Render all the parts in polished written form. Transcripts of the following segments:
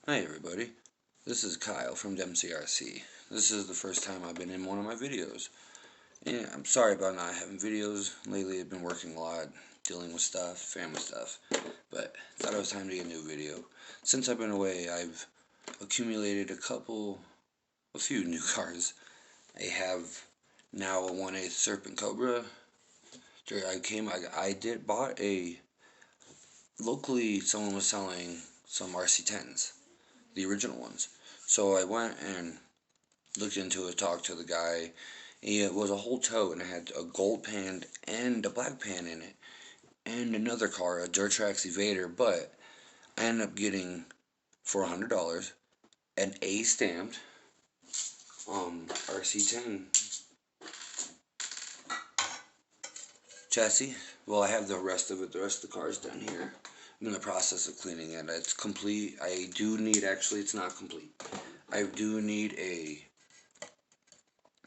Hi everybody, this is Kyle from rc10. This is the first time I've been in one of my videos. And I'm sorry about not having videos. Lately I've been working a lot, dealing with stuff, family stuff. But I thought it was time to get a new video. Since I've been away, I've accumulated a few new cars. I have now a 1/8 Serpent Cobra. Bought a, locally someone was selling some RC10s, the original ones. So I went and looked into it, talked to the guy. It was a whole tow, and it had a gold pan and a black pan in it, and another car, a Durtrax Evader. But I ended up getting for $100 an A stamped RC10 chassis. Well, I have the rest of it. The rest of the car is done here. I'm in the process of cleaning it. It's complete. I do need, actually, it's not complete. I do need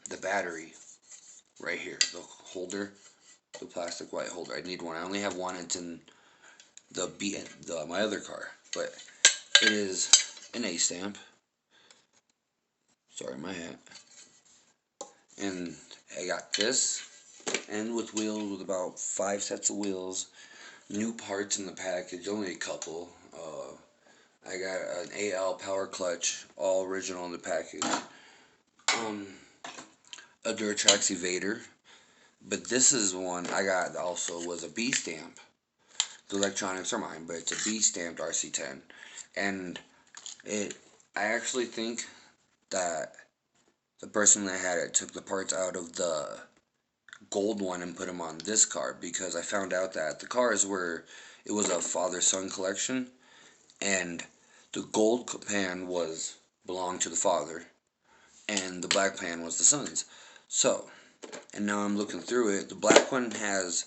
the battery right here, the holder, the plastic white holder. I need one. I only have one. It's in my other car, but it is an A stamp. Sorry, my hat. And I got this, and with wheels, with about 5 sets of wheels, new parts in the package, only a couple. I got an AL power clutch, all original in the package. A Durtrax Evader, but this is one I got also was a B stamp. The electronics are mine, but it's a B stamped RC10, and I actually think that the person that had it took the parts out of the gold one and put them on this car, because I found out that the cars were, it was a father-son collection, and the gold pan belonged to the father, and the black pan was the son's. So, and now I'm looking through it. The black one has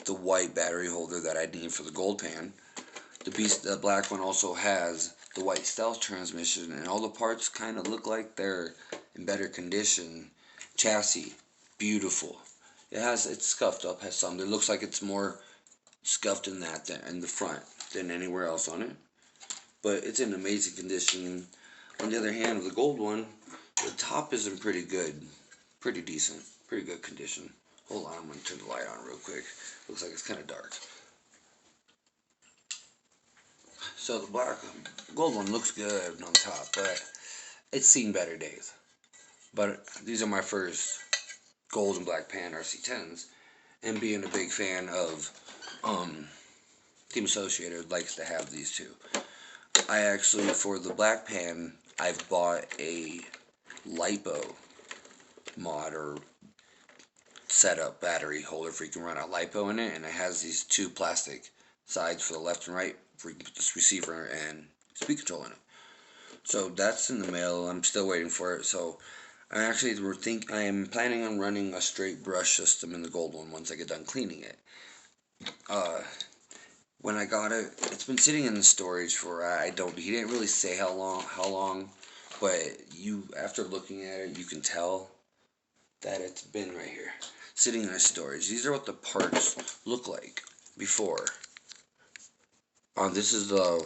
the white battery holder that I need for the gold pan. The black one also has the white stealth transmission, and all the parts kind of look like they're in better condition. Chassis, beautiful. It's scuffed up, has some. It looks like it's more scuffed in the front than anywhere else on it. But it's in amazing condition. On the other hand, the gold one, the top is in pretty decent, pretty good condition. Hold on, I'm gonna turn the light on real quick. Looks like it's kind of dark. So the gold one looks good on top, but it's seen better days. But these are my first gold and black pan RC10s, and being a big fan of Team Associated likes to have these two. I actually, for the black pan, I've bought a LiPo mod or setup battery holder for you can run a LiPo in it, and it has these two plastic sides for the left and right for you can put this receiver and speed control in it. So that's in the mail. I'm still waiting for it. So I am planning on running a straight brush system in the gold one once I get done cleaning it. When I got it, it's been sitting in the storage for he didn't really say how long, but after looking at it, you can tell that it's been right here, sitting in a storage. These are what the parts look like before. This is the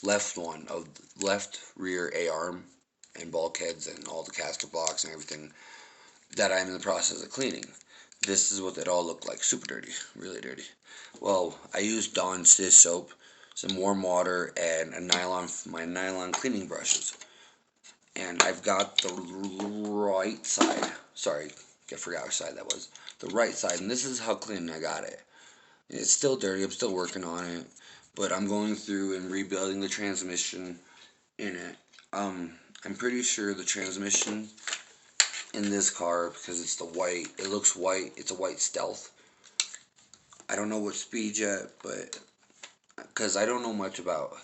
left rear A-arm and bulkheads and all the caster blocks and everything that I'm in the process of cleaning. This is what it all looked like. Super dirty, really dirty. Well, I used Dawn's dish soap, some warm water, and my nylon cleaning brushes. And I've got the right side. Sorry, I forgot which side that was. The right side, and this is how clean I got it. It's still dirty. I'm still working on it, but I'm going through and rebuilding the transmission in it. I'm pretty sure the transmission in this car, because it's the white, it looks white, it's a white stealth. I don't know what speed yet, but because I don't know much about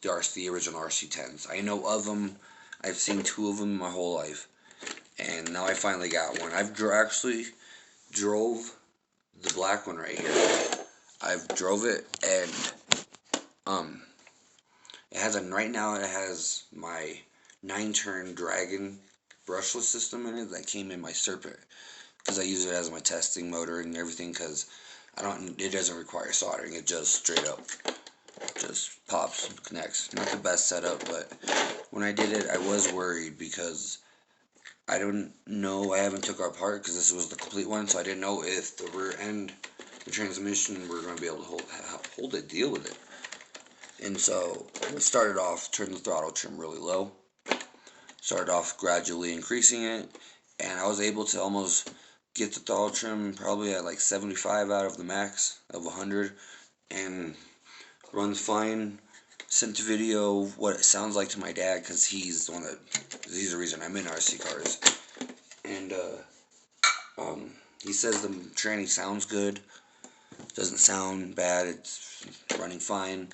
the original RC10s. I know of them. I've seen 2 of them in my whole life, and now I finally got one. Actually drove the black one right here. I've drove it, and right now it has my 9-turn Dragon brushless system in it that came in my Serpent, because I use it as my testing motor and everything, because it doesn't require soldering. It just straight up just pops, connects. Not the best setup, but when I did it, I was worried because I don't know, I haven't took it apart because this was the complete one, so I didn't know if the rear end, the transmission, were going to be able to hold it, deal with it. And so I started off, turned the throttle trim really low, started off gradually increasing it, and I was able to almost get the throttle trim probably at like 75 out of the max of 100, and runs fine. Sent a video of what it sounds like to my dad because he's the reason I'm in RC cars, and he says the tranny sounds good, doesn't sound bad, it's running fine.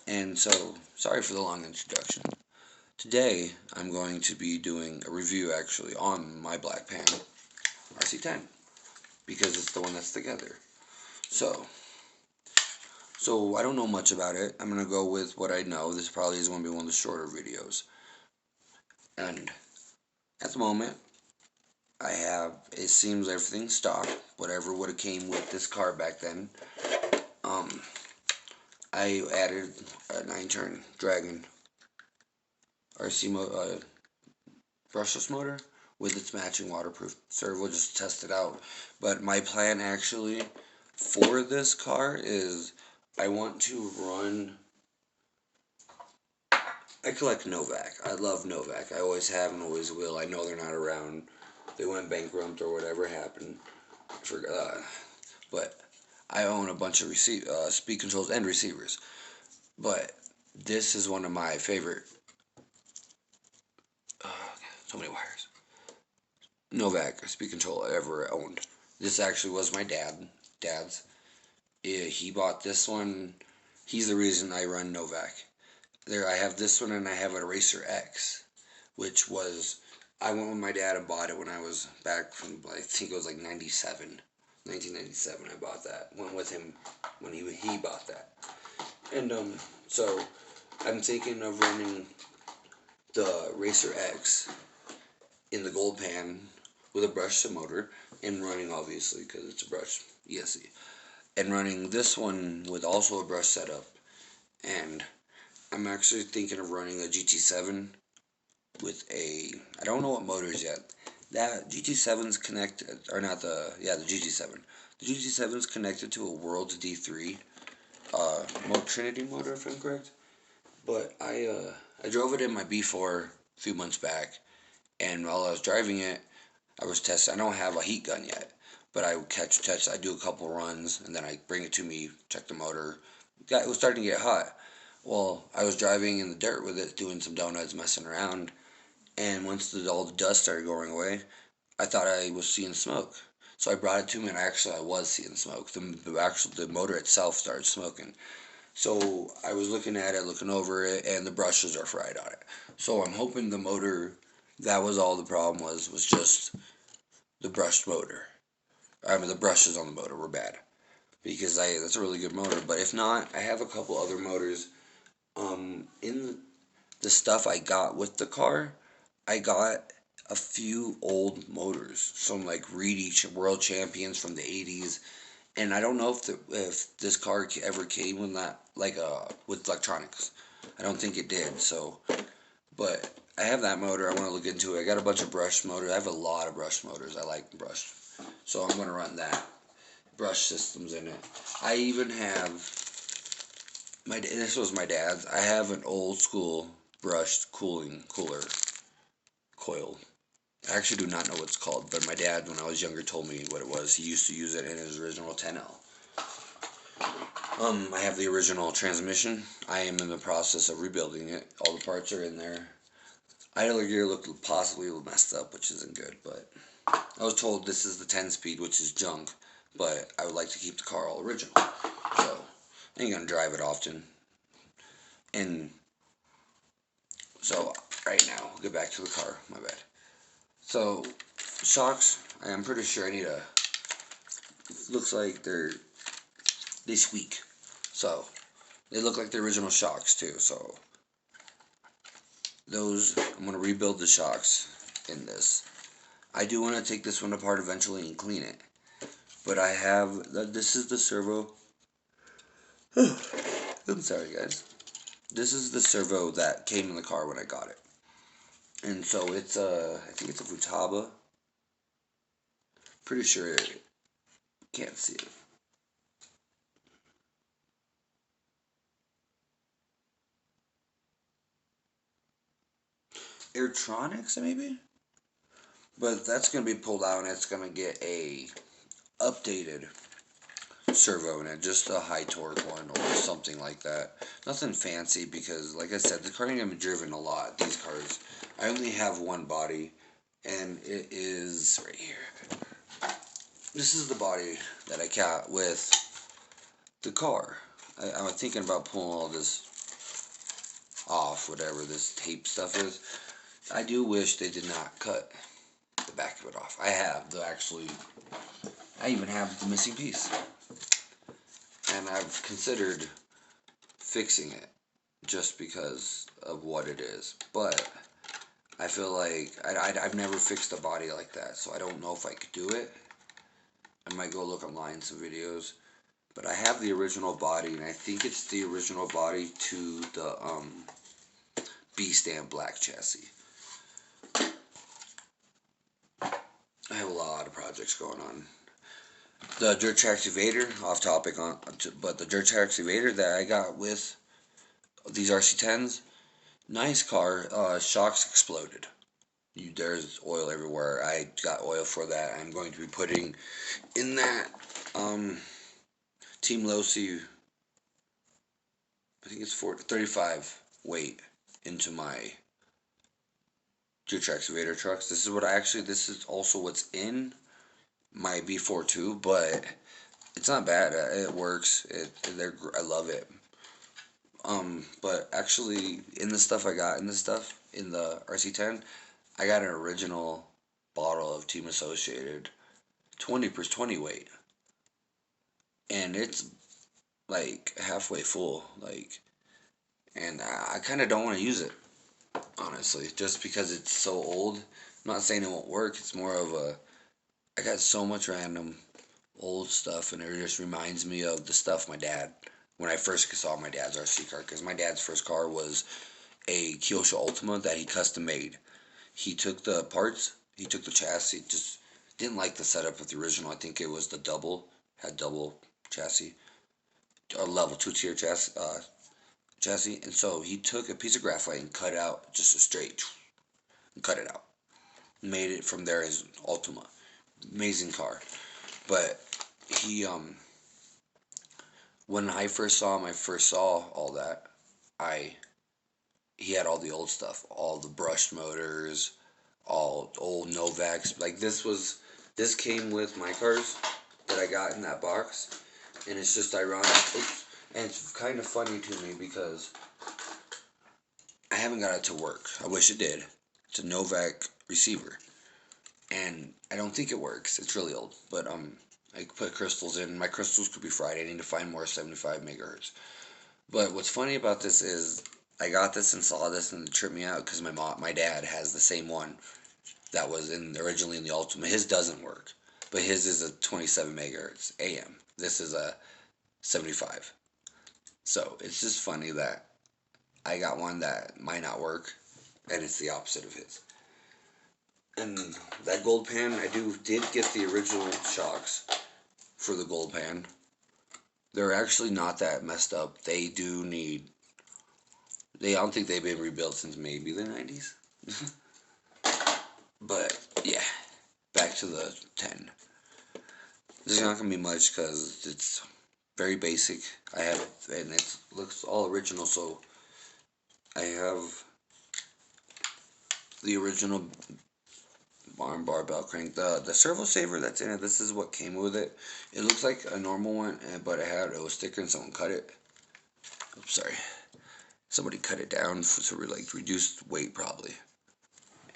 And so, sorry for the long introduction. Today, I'm going to be doing a review actually on my Black Pan RC10 because it's the one that's together. So I don't know much about it. I'm going to go with what I know. This probably is going to be one of the shorter videos. And at the moment, it seems everything's stock, whatever would have came with this car back then. I added a 9-turn Dragon RC brushless motor with its matching waterproof servo just to test it out. But my plan actually for this car is I want to run. I collect Novak. I love Novak. I always have and always will. I know they're not around. They went bankrupt or whatever happened. But I own a bunch of speed controls and receivers. But this is one of my favorite. So many wires. Novak speed control I ever owned. This actually was my dad's. He bought this one. He's the reason I run Novak. I have this one and I have a rc10, which was, I went with my dad and bought it when I was back from, I think it was like 1997 I bought that. Went with him when he bought that. And so I'm thinking of running the rc10 in the gold pan with a brushed motor and running, obviously because it's a brushed ESC, and running this one with also a brush setup. And I'm actually thinking of running a GT7 with I don't know what motors yet. That GT7's connected, or not the GT7. The GT7's connected to a Worlds D3 Trinity motor, if I'm correct. But I drove it in my B4 a few months back, and while I was driving it, I was testing. I don't have a heat gun yet, but I I do a couple runs, and then I bring it to me, check the motor. It was starting to get hot. Well, I was driving in the dirt with it, doing some donuts, messing around, and once all the dust started going away, I thought I was seeing smoke. So I brought it to me, and I was seeing smoke. The motor itself started smoking. So I was looking at it, looking over it, and the brushes are fried on it. So I'm hoping the motor, that was all the problem was just the brushed motor. I mean, the brushes on the motor were bad. Because that's a really good motor. But if not, I have a couple other motors. In the stuff I got with the car, I got a few old motors, some like Reedy World Champions from the 80s, and I don't know if this car ever came with that, with electronics. I don't think it did. So, but I have that motor. I want to look into it. I got a bunch of brush motors. I have a lot of brush motors. I like brushed, so I'm gonna run that. Brush systems in it. I even have this was my dad's. I have an old school brushed cooler coil. I actually do not know what it's called, but my dad, when I was younger, told me what it was. He used to use it in his original 10L. I have the original transmission. I am in the process of rebuilding it. All the parts are in there. Idler gear looked possibly messed up, which isn't good, but I was told this is the 10-speed, which is junk, but I would like to keep the car all original. So I ain't gonna drive it often. And so right now, we'll get back to the car. My bad. So shocks, I'm pretty sure I need looks like they squeak. So they look like the original shocks too. So those, I'm gonna rebuild the shocks in this. I do want to take this one apart eventually and clean it. But this is the servo I'm sorry, guys. This is the servo that came in the car when I got it. And so it's I think it's a Futaba. Pretty sure can't see it. Airtronics, maybe? But that's going to be pulled out and it's going to get a updated servo in it, just a high torque one or something like that. Nothing fancy because, like I said, the car ain't gonna be driven a lot. These cars, I only have one body, and it is right here. This is the body that I got with the car. I'm thinking about pulling all this off, whatever this tape stuff is. I do wish they did not cut the back of it off. I have the actually. I even have the missing piece. And I've considered fixing it just because of what it is. But I feel like I've never fixed a body like that, so I don't know if I could do it. I might go look online some videos. But I have the original body, and I think it's the original body to the B-Stamp black chassis. I have a lot of projects going on. The Dirt Trax Evader, off topic on, but the Dirt Trax Evader that I got with these RC10s, nice car. Shocks exploded. There's oil everywhere. I got oil for that. I'm going to be putting in that Team Losi, I think it's 35 weight into my Dirt Trax Evader trucks. This is also what's in my B4 too, but it's not bad. It works. I love it. But actually, in the stuff I got in the RC10, I got an original bottle of Team Associated 20 weight, and it's like halfway full. And I kind of don't want to use it, honestly, just because it's so old. I'm not saying it won't work. It's more of I got so much random old stuff, and it just reminds me of the stuff my dad, when I first saw my dad's RC car, because my dad's first car was a Kyosho Ultima that he custom made. He took the parts, he took the chassis, just didn't like the setup of the original. I think it was had double chassis, a level 2 tier chassis, and so he took a piece of graphite and cut out just a straight, and cut it out, made it from there his Ultima. Amazing car. But he when I first saw him, I first saw all that. He had all the old stuff, all the brushed motors, all old Novaks. Like this came with my cars that I got in that box, and it's just ironic. And it's kind of funny to me because I haven't got it to work. I wish it did. It's a Novak receiver, and I don't think it works. It's really old, but I put crystals in. My crystals could be fried. I need to find more 75 megahertz. But what's funny about this is I got this and saw this and it tripped me out because my dad has the same one that was originally in the Ultima. His doesn't work, but his is a 27 megahertz AM. This is a 75. So it's just funny that I got one that might not work, and it's the opposite of his. And that gold pan, I did get the original shocks for the gold pan. They're actually not that messed up. I don't think they've been rebuilt since maybe the 90s. But, yeah, back to the 10. There's not going to be much because it's very basic. And it looks all original, so I have the original arm bar belt crank. The servo saver that's in it, this is what came with it. It looks like a normal one, but it was thicker and someone cut it. Oops, sorry. Somebody cut it down to reduce weight probably.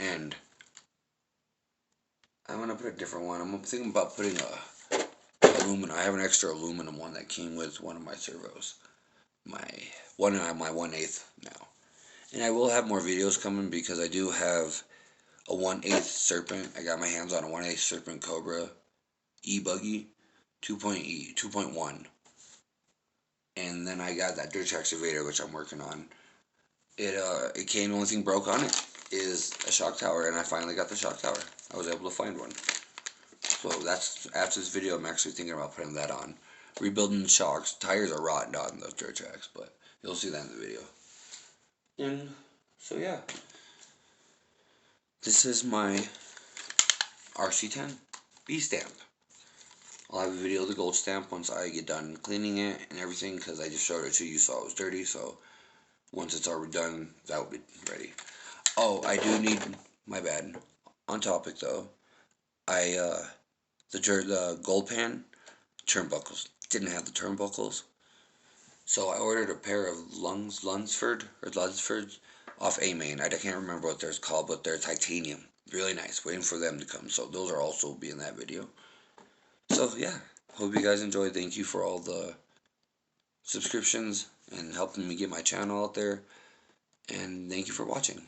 And I'm gonna put a different one. I'm thinking about putting aluminum. I have an extra aluminum one that came with one of my servos. My 1/8 now. And I will have more videos coming because I do have a 1/8 Serpent. I got my hands on a 1/8 Serpent Cobra E-Buggy 2.1. And then I got that dirt excavator, which I'm working on. It came, the only thing broke on it is a shock tower, and I finally got the shock tower. I was able to find one. So that's, after this video, I'm actually thinking about putting that on. Rebuilding the shocks. Tires are rotten on those dirt tracks, but you'll see that in the video. And so yeah, this is my rc10 B stamp. I'll have a video of the gold stamp once I get done cleaning it and everything, because I just showed it to you so it was dirty. So once it's already done, that will be ready. Oh, I do need, my bad, on topic though, the gold pan turnbuckles didn't have the turnbuckles, so I ordered a pair of Lunsford off A-Main. I can't remember what they're called, but they're titanium, really nice. Waiting for them to come, so those are also be in that video. So yeah, hope you guys enjoyed. Thank you for all the subscriptions and helping me get my channel out there, and thank you for watching.